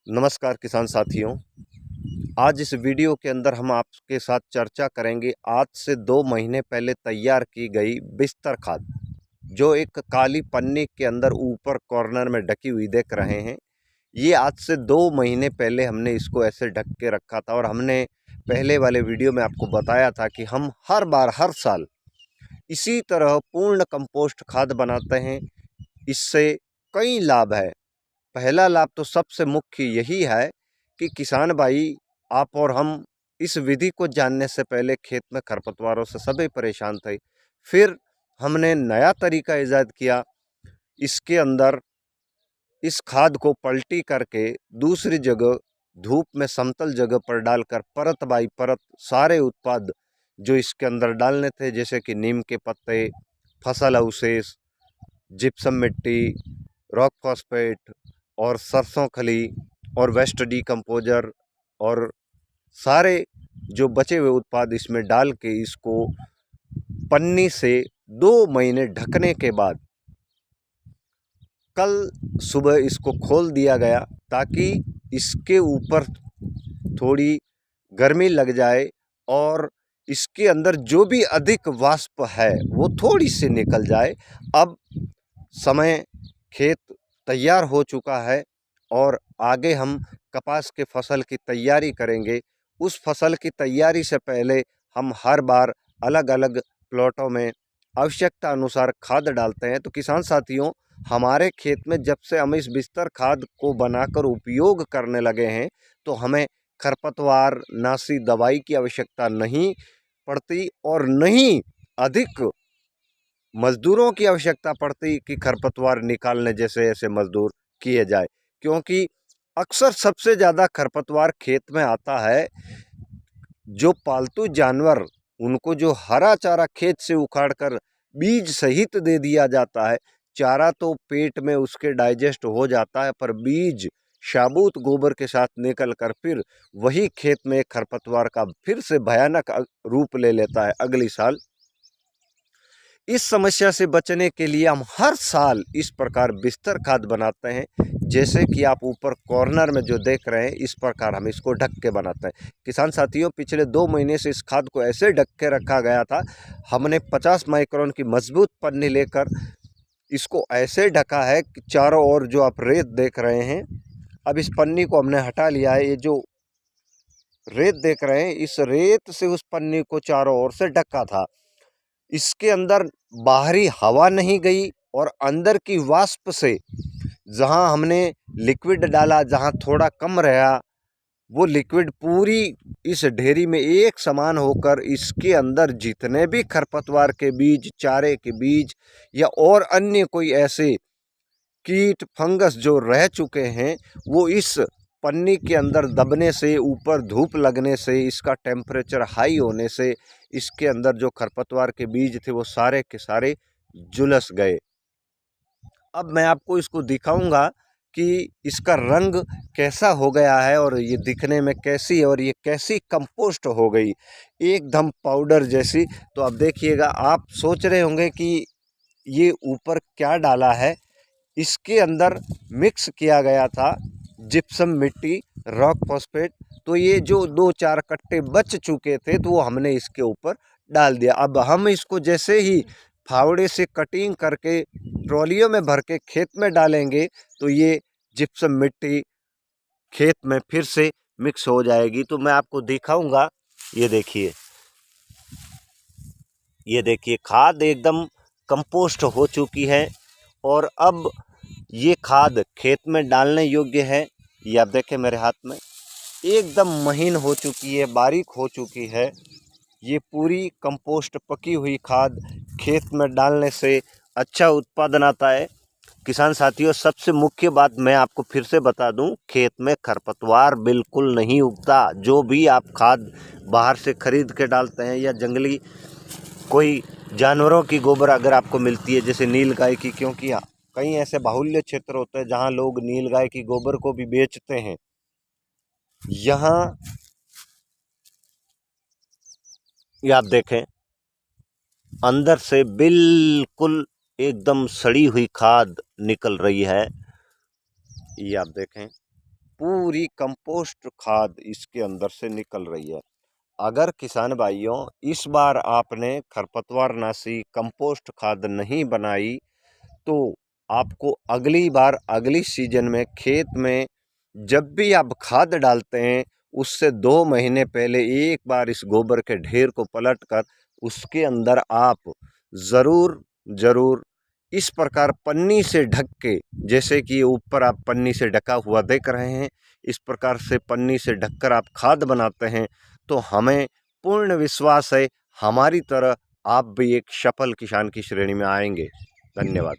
नमस्कार किसान साथियों। आज इस वीडियो के अंदर हम आपके साथ चर्चा करेंगे आज से 2 महीने पहले तैयार की गई बिस्तर खाद, जो एक काली पन्नी के अंदर ऊपर कॉर्नर में ढकी हुई देख रहे हैं। ये आज से 2 महीने पहले हमने इसको ऐसे ढक के रखा था और हमने पहले वाले वीडियो में आपको बताया था कि हम हर साल इसी तरह पूर्ण कंपोस्ट खाद बनाते हैं। इससे कई लाभ है। पहला लाभ तो सबसे मुख्य यही है कि किसान भाई, आप और हम इस विधि को जानने से पहले खेत में खरपतवारों से सभी परेशान थे। फिर हमने नया तरीका ईजाद किया। इसके अंदर इस खाद को पलटी करके दूसरी जगह धूप में समतल जगह पर डालकर परत बाई परत सारे उत्पाद जो इसके अंदर डालने थे, जैसे कि नीम के पत्ते, फसल अवशेष, जिप्सम मिट्टी, रॉक फॉस्फेट और सरसों खली और वेस्ट डीकम्पोजर और सारे जो बचे हुए उत्पाद इसमें डाल के इसको पन्नी से 2 महीने ढकने के बाद कल सुबह इसको खोल दिया गया, ताकि इसके ऊपर थोड़ी गर्मी लग जाए और इसके अंदर जो भी अधिक वाष्प है वो थोड़ी सी निकल जाए। अब समय खेत तैयार हो चुका है और आगे हम कपास के फसल की तैयारी करेंगे। उस फसल की तैयारी से पहले हम हर बार अलग अलग प्लॉटों में आवश्यकता अनुसार खाद डालते हैं। तो किसान साथियों, हमारे खेत में जब से हम इस बिस्तर खाद को बनाकर उपयोग करने लगे हैं, तो हमें खरपतवार नाशी दवाई की आवश्यकता नहीं पड़ती और नहीं अधिक मजदूरों की आवश्यकता पड़ती कि खरपतवार निकालने जैसे ऐसे मजदूर किए जाए, क्योंकि अक्सर सबसे ज़्यादा खरपतवार खेत में आता है जो पालतू जानवर, उनको जो हरा चारा खेत से उखाड़कर बीज सहित दे दिया जाता है। चारा तो पेट में उसके डाइजेस्ट हो जाता है, पर बीज साबुत गोबर के साथ निकल कर फिर वही खेत में खरपतवार का फिर से भयानक रूप ले लेता है अगली साल। इस समस्या से बचने के लिए हम हर साल इस प्रकार बिस्तर खाद बनाते हैं, जैसे कि आप ऊपर कॉर्नर में जो देख रहे हैं, इस प्रकार हम इसको ढक के बनाते हैं। किसान साथियों, पिछले 2 महीने से इस खाद को ऐसे ढक के रखा गया था। हमने 50 माइक्रोन की मजबूत पन्नी लेकर इसको ऐसे ढका है कि चारों ओर जो आप रेत देख रहे हैं, अब इस पन्नी को हमने हटा लिया है। ये जो रेत देख रहे हैं, इस रेत से उस पन्नी को चारों ओर से ढका था। इसके अंदर बाहरी हवा नहीं गई और अंदर की वाष्प से जहां हमने लिक्विड डाला, जहां थोड़ा कम रहा, वो लिक्विड पूरी इस ढेरी में एक समान होकर इसके अंदर जितने भी खरपतवार के बीज, चारे के बीज या और अन्य कोई ऐसे कीट फंगस जो रह चुके हैं, वो इस पन्नी के अंदर दबने से, ऊपर धूप लगने से, इसका टेम्परेचर हाई होने से इसके अंदर जो खरपतवार के बीज थे वो सारे के सारे झुलस गए। अब मैं आपको इसको दिखाऊंगा कि इसका रंग कैसा हो गया है और ये दिखने में कैसी है और ये कैसी कंपोस्ट हो गई, एकदम पाउडर जैसी। तो अब देखिएगा, आप सोच रहे होंगे कि ये ऊपर क्या डाला है। इसके अंदर मिक्स किया गया था जिप्सम मिट्टी, रॉक फॉस्फेट। तो ये जो 2-4 कट्टे बच चुके थे, तो वो हमने इसके ऊपर डाल दिया। अब हम इसको जैसे ही फावड़े से कटिंग करके ट्रॉलियों में भर के खेत में डालेंगे, तो ये जिप्सम मिट्टी खेत में फिर से मिक्स हो जाएगी। तो मैं आपको दिखाऊंगा। ये देखिए, ये देखिए, खाद एकदम कंपोस्ट हो चुकी है और अब ये खाद खेत में डालने योग्य है। ये आप देखें मेरे हाथ में, एकदम महीन हो चुकी है, बारीक हो चुकी है। ये पूरी कंपोस्ट पकी हुई खाद खेत में डालने से अच्छा उत्पादन आता है। किसान साथियों, सबसे मुख्य बात मैं आपको फिर से बता दूं, खेत में खरपतवार बिल्कुल नहीं उगता। जो भी आप खाद बाहर से खरीद के डालते हैं या जंगली कोई जानवरों की गोबर अगर आपको मिलती है, जैसे नील गाय की, क्योंकि कई ऐसे बाहुल्य क्षेत्र होते हैं जहां लोग नील गाय की गोबर को भी बेचते हैं। यहाँ ये आप देखें, अंदर से बिल्कुल एकदम सड़ी हुई खाद निकल रही है। ये आप देखें, पूरी कंपोस्ट खाद इसके अंदर से निकल रही है। अगर किसान भाइयों इस बार आपने खरपतवारनाशी कंपोस्ट खाद नहीं बनाई तो आपको अगली बार अगली सीजन में खेत में जब भी आप खाद डालते हैं उससे 2 महीने पहले एक बार इस गोबर के ढेर को पलटकर उसके अंदर आप ज़रूर इस प्रकार पन्नी से ढक के, जैसे कि ऊपर आप पन्नी से ढका हुआ देख रहे हैं, इस प्रकार से पन्नी से ढककर आप खाद बनाते हैं तो हमें पूर्ण विश्वास है हमारी तरह आप भी एक सफल किसान की श्रेणी में आएंगे। धन्यवाद।